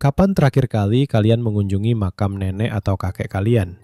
Kapan terakhir kali kalian mengunjungi makam nenek atau kakek kalian?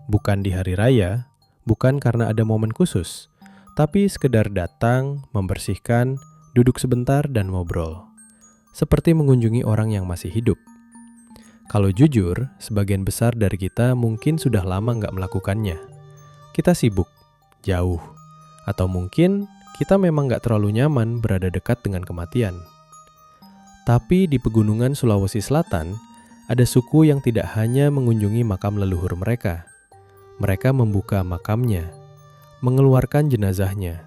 Bukan di hari raya, bukan karena ada momen khusus, tapi sekedar datang, membersihkan, duduk sebentar dan ngobrol. Seperti mengunjungi orang yang masih hidup. Kalau jujur, sebagian besar dari kita mungkin sudah lama nggak melakukannya. Kita sibuk, jauh, atau mungkin kita memang nggak terlalu nyaman berada dekat dengan kematian. Tapi di pegunungan Sulawesi Selatan, ada suku yang tidak hanya mengunjungi makam leluhur mereka. Mereka membuka makamnya, mengeluarkan jenazahnya,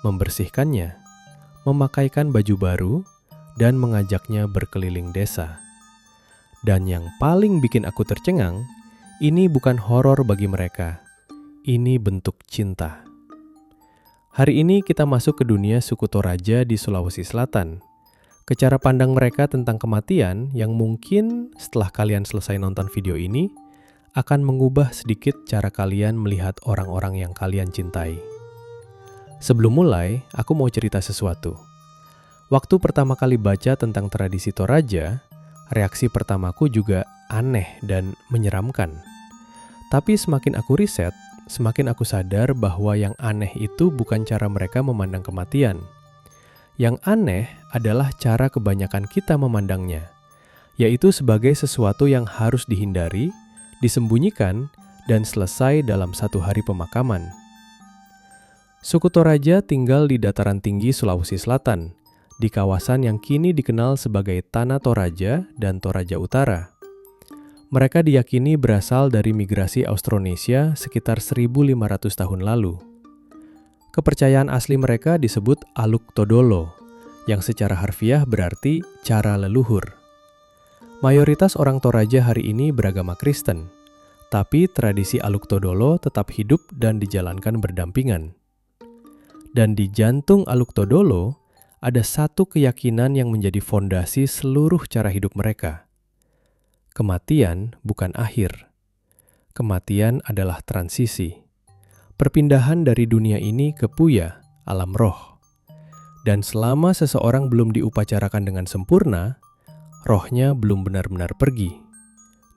membersihkannya, memakaikan baju baru, dan mengajaknya berkeliling desa. Dan yang paling bikin aku tercengang, ini bukan horor bagi mereka. Ini bentuk cinta. Hari ini kita masuk ke dunia suku Toraja di Sulawesi Selatan. Ke cara pandang mereka tentang kematian yang mungkin setelah kalian selesai nonton video ini akan mengubah sedikit cara kalian melihat orang-orang yang kalian cintai. Sebelum mulai, aku mau cerita sesuatu. Waktu pertama kali baca tentang tradisi Toraja, reaksi pertamaku juga aneh dan menyeramkan. Tapi semakin aku riset, semakin aku sadar bahwa yang aneh itu bukan cara mereka memandang kematian. Yang aneh adalah cara kebanyakan kita memandangnya, yaitu sebagai sesuatu yang harus dihindari, disembunyikan, dan selesai dalam satu hari pemakaman. Suku Toraja tinggal di dataran tinggi Sulawesi Selatan, di kawasan yang kini dikenal sebagai Tanah Toraja dan Toraja Utara. Mereka diyakini berasal dari migrasi Austronesia sekitar 1.500 tahun lalu. Kepercayaan asli mereka disebut Aluk Todolo, yang secara harfiah berarti cara leluhur. Mayoritas orang Toraja hari ini beragama Kristen, tapi tradisi Aluk Todolo tetap hidup dan dijalankan berdampingan. Dan di jantung Aluk Todolo, ada satu keyakinan yang menjadi fondasi seluruh cara hidup mereka. Kematian bukan akhir. Kematian adalah transisi. Perpindahan dari dunia ini ke puya, alam roh. Dan selama seseorang belum diupacarakan dengan sempurna, rohnya belum benar-benar pergi.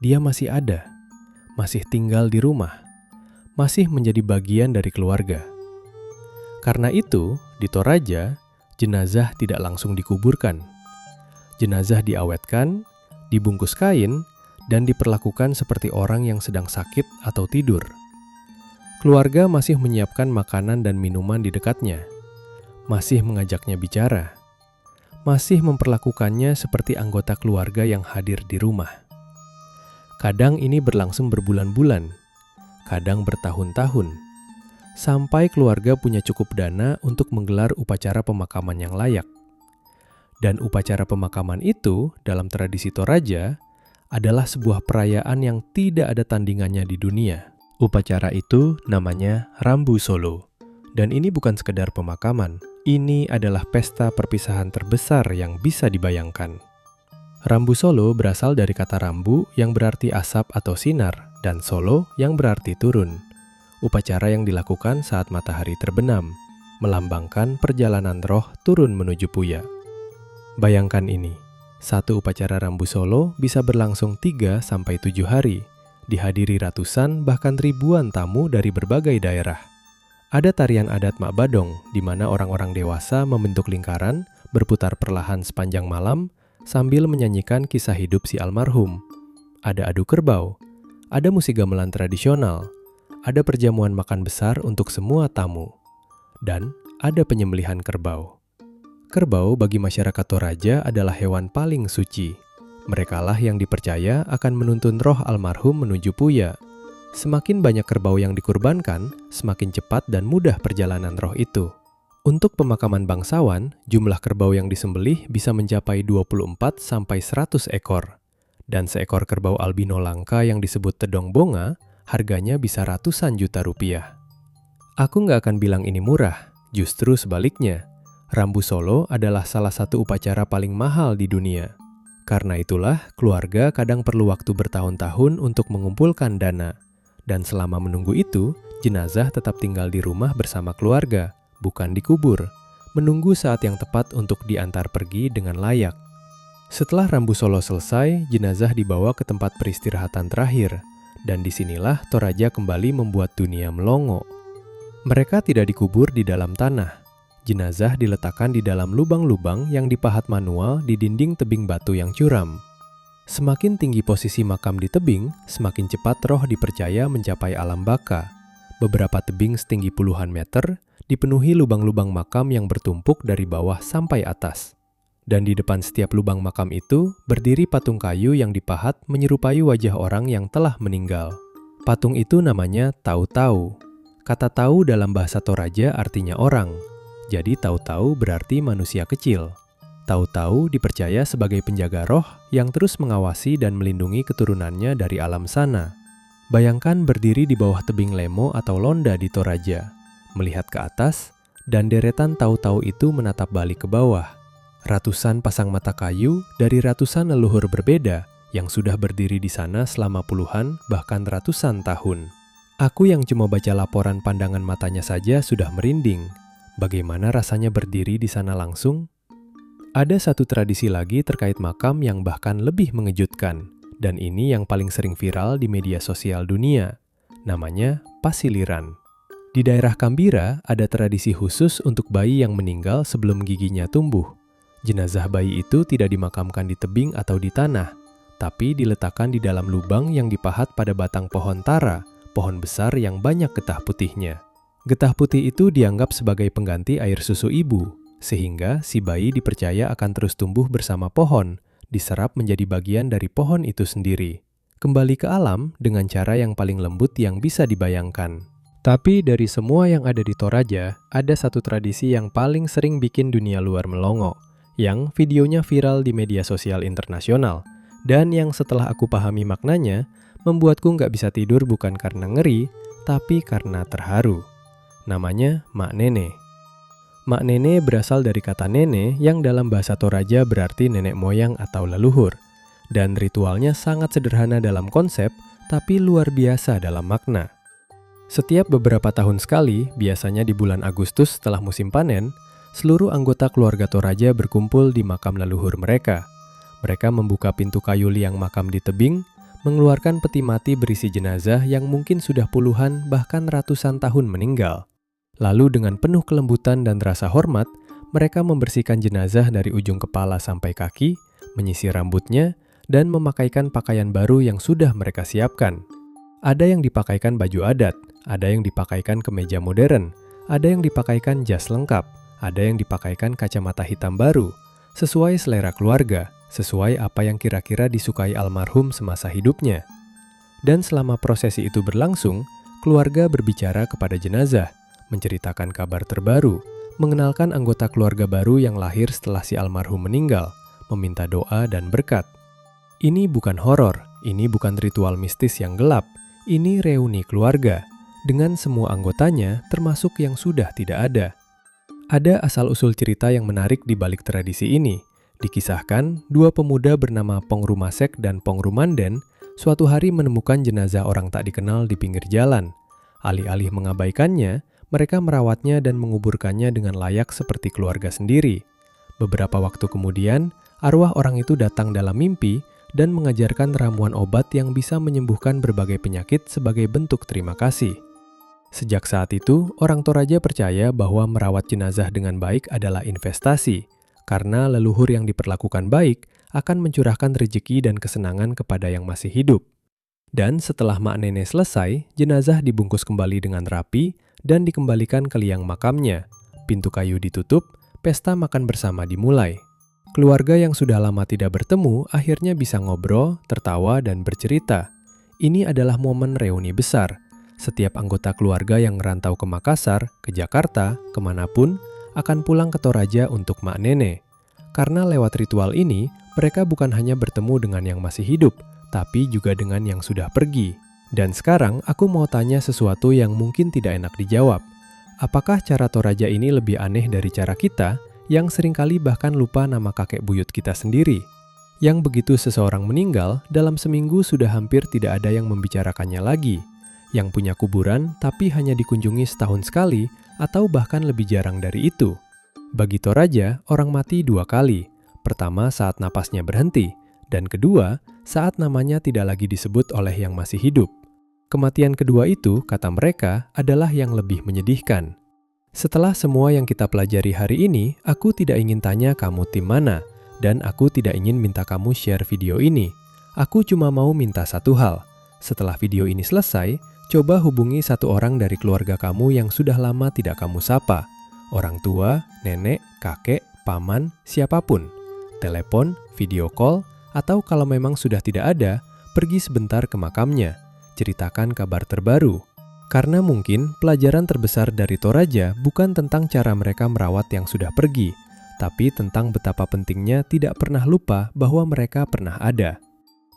Dia masih ada, masih tinggal di rumah, masih menjadi bagian dari keluarga. Karena itu, di Toraja, jenazah tidak langsung dikuburkan. Jenazah diawetkan, dibungkus kain, dan diperlakukan seperti orang yang sedang sakit atau tidur. Keluarga masih menyiapkan makanan dan minuman di dekatnya, masih mengajaknya bicara, masih memperlakukannya seperti anggota keluarga yang hadir di rumah. Kadang ini berlangsung berbulan-bulan, kadang bertahun-tahun, sampai keluarga punya cukup dana untuk menggelar upacara pemakaman yang layak. Dan upacara pemakaman itu, dalam tradisi Toraja, adalah sebuah perayaan yang tidak ada tandingannya di dunia. Upacara itu namanya Rambu Solo. Dan ini bukan sekedar pemakaman, ini adalah pesta perpisahan terbesar yang bisa dibayangkan. Rambu Solo berasal dari kata rambu yang berarti asap atau sinar, dan solo yang berarti turun. Upacara yang dilakukan saat matahari terbenam, melambangkan perjalanan roh turun menuju puya. Bayangkan ini, satu upacara Rambu Solo bisa berlangsung 3-7 hari, dihadiri ratusan bahkan ribuan tamu dari berbagai daerah. Ada tarian adat Mak Badong, di mana orang-orang dewasa membentuk lingkaran, berputar perlahan sepanjang malam, sambil menyanyikan kisah hidup si almarhum. Ada adu kerbau, ada musik gamelan tradisional, ada perjamuan makan besar untuk semua tamu, dan ada penyembelihan kerbau. Kerbau bagi masyarakat Toraja adalah hewan paling suci. Merekalah yang dipercaya akan menuntun roh almarhum menuju puya. Semakin banyak kerbau yang dikurbankan, semakin cepat dan mudah perjalanan roh itu. Untuk pemakaman bangsawan, jumlah kerbau yang disembelih bisa mencapai 24-100 ekor. Dan seekor kerbau albino langka yang disebut tedong bonga, harganya bisa ratusan juta rupiah. Aku nggak akan bilang ini murah, justru sebaliknya. Rambu Solo adalah salah satu upacara paling mahal di dunia. Karena itulah, keluarga kadang perlu waktu bertahun-tahun untuk mengumpulkan dana. Dan selama menunggu itu, jenazah tetap tinggal di rumah bersama keluarga, bukan dikubur, menunggu saat yang tepat untuk diantar pergi dengan layak. Setelah Rambu Solo selesai, jenazah dibawa ke tempat peristirahatan terakhir, dan disinilah Toraja kembali membuat dunia melongo. Mereka tidak dikubur di dalam tanah. Jenazah diletakkan di dalam lubang-lubang yang dipahat manual di dinding tebing batu yang curam. Semakin tinggi posisi makam di tebing, semakin cepat roh dipercaya mencapai alam baka. Beberapa tebing setinggi puluhan meter dipenuhi lubang-lubang makam yang bertumpuk dari bawah sampai atas. Dan di depan setiap lubang makam itu berdiri patung kayu yang dipahat menyerupai wajah orang yang telah meninggal. Patung itu namanya Tau-Tau. Kata Tau dalam bahasa Toraja artinya orang. Jadi Tau-Tau berarti manusia kecil. Tau-Tau dipercaya sebagai penjaga roh yang terus mengawasi dan melindungi keturunannya dari alam sana. Bayangkan berdiri di bawah tebing Lemo atau Londa di Toraja, melihat ke atas, dan deretan Tau-Tau itu menatap balik ke bawah. Ratusan pasang mata kayu dari ratusan leluhur berbeda yang sudah berdiri di sana selama puluhan bahkan ratusan tahun. Aku yang cuma baca laporan pandangan matanya saja sudah merinding. Bagaimana rasanya berdiri di sana langsung? Ada satu tradisi lagi terkait makam yang bahkan lebih mengejutkan, dan ini yang paling sering viral di media sosial dunia. Namanya pasiliran. Di daerah Kambira ada tradisi khusus untuk bayi yang meninggal sebelum giginya tumbuh. Jenazah bayi itu tidak dimakamkan di tebing atau di tanah, tapi diletakkan di dalam lubang yang dipahat pada batang pohon tara, pohon besar yang banyak getah putihnya. Getah putih itu dianggap sebagai pengganti air susu ibu, sehingga si bayi dipercaya akan terus tumbuh bersama pohon, diserap menjadi bagian dari pohon itu sendiri. Kembali ke alam dengan cara yang paling lembut yang bisa dibayangkan. Tapi dari semua yang ada di Toraja, ada satu tradisi yang paling sering bikin dunia luar melongo, yang videonya viral di media sosial internasional, dan yang setelah aku pahami maknanya, membuatku nggak bisa tidur bukan karena ngeri, tapi karena terharu. Namanya Mak Nene. Mak Nene berasal dari kata nene yang dalam bahasa Toraja berarti nenek moyang atau leluhur, dan ritualnya sangat sederhana dalam konsep, tapi luar biasa dalam makna. Setiap beberapa tahun sekali, biasanya di bulan Agustus setelah musim panen, seluruh anggota keluarga Toraja berkumpul di makam leluhur mereka. Mereka membuka pintu kayu liang makam di tebing, mengeluarkan peti mati berisi jenazah yang mungkin sudah puluhan bahkan ratusan tahun meninggal. Lalu dengan penuh kelembutan dan rasa hormat, mereka membersihkan jenazah dari ujung kepala sampai kaki, menyisir rambutnya, dan memakaikan pakaian baru yang sudah mereka siapkan. Ada yang dipakaikan baju adat, ada yang dipakaikan kemeja modern, ada yang dipakaikan jas lengkap, ada yang dipakaikan kacamata hitam baru, sesuai selera keluarga, sesuai apa yang kira-kira disukai almarhum semasa hidupnya. Dan selama prosesi itu berlangsung, keluarga berbicara kepada jenazah, menceritakan kabar terbaru, mengenalkan anggota keluarga baru yang lahir setelah si almarhum meninggal, meminta doa dan berkat. Ini bukan horor, ini bukan ritual mistis yang gelap, ini reuni keluarga, dengan semua anggotanya termasuk yang sudah tidak ada. Ada asal-usul cerita yang menarik di balik tradisi ini. Dikisahkan, dua pemuda bernama Pong Rumasek dan Pong Rumanden suatu hari menemukan jenazah orang tak dikenal di pinggir jalan. Alih-alih mengabaikannya, mereka merawatnya dan menguburkannya dengan layak seperti keluarga sendiri. Beberapa waktu kemudian, arwah orang itu datang dalam mimpi dan mengajarkan ramuan obat yang bisa menyembuhkan berbagai penyakit sebagai bentuk terima kasih. Sejak saat itu, orang Toraja percaya bahwa merawat jenazah dengan baik adalah investasi, karena leluhur yang diperlakukan baik akan mencurahkan rezeki dan kesenangan kepada yang masih hidup. Dan setelah Mak Nene selesai, jenazah dibungkus kembali dengan rapi dan dikembalikan ke liang makamnya. Pintu kayu ditutup, pesta makan bersama dimulai. Keluarga yang sudah lama tidak bertemu akhirnya bisa ngobrol, tertawa, dan bercerita. Ini adalah momen reuni besar. Setiap anggota keluarga yang merantau ke Makassar, ke Jakarta, kemanapun, akan pulang ke Toraja untuk Mak Nene. Karena lewat ritual ini, mereka bukan hanya bertemu dengan yang masih hidup, tapi juga dengan yang sudah pergi. Dan sekarang aku mau tanya sesuatu yang mungkin tidak enak dijawab. Apakah cara Toraja ini lebih aneh dari cara kita, yang seringkali bahkan lupa nama kakek buyut kita sendiri? Yang begitu seseorang meninggal, dalam seminggu sudah hampir tidak ada yang membicarakannya lagi. Yang punya kuburan tapi hanya dikunjungi setahun sekali atau bahkan lebih jarang dari itu. Bagi Toraja, orang mati 2 kali, Pertama, saat napasnya berhenti, dan kedua, saat namanya tidak lagi disebut oleh yang masih hidup. Kematian kedua itu, kata mereka, adalah yang lebih menyedihkan. Setelah semua yang kita pelajari hari ini, aku tidak ingin tanya kamu tim mana, dan aku tidak ingin minta kamu share video ini. Aku cuma mau minta satu hal. Setelah video ini selesai, coba hubungi satu orang dari keluarga kamu yang sudah lama tidak kamu sapa. Orang tua, nenek, kakek, paman, siapapun. Telepon, video call, atau kalau memang sudah tidak ada, pergi sebentar ke makamnya. Ceritakan kabar terbaru. Karena mungkin pelajaran terbesar dari Toraja bukan tentang cara mereka merawat yang sudah pergi, tapi tentang betapa pentingnya tidak pernah lupa bahwa mereka pernah ada.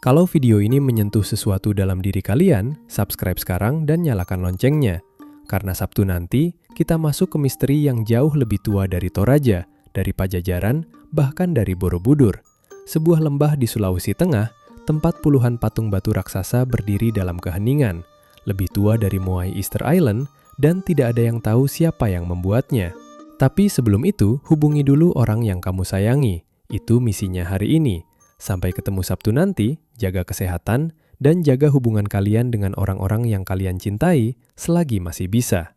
Kalau video ini menyentuh sesuatu dalam diri kalian, subscribe sekarang dan nyalakan loncengnya. Karena Sabtu nanti, kita masuk ke misteri yang jauh lebih tua dari Toraja, dari Pajajaran, bahkan dari Borobudur. Sebuah lembah di Sulawesi Tengah, tempat puluhan patung batu raksasa berdiri dalam keheningan, lebih tua dari Moai Easter Island, dan tidak ada yang tahu siapa yang membuatnya. Tapi sebelum itu, hubungi dulu orang yang kamu sayangi. Itu misinya hari ini. Sampai ketemu Sabtu nanti, jaga kesehatan, dan jaga hubungan kalian dengan orang-orang yang kalian cintai selagi masih bisa.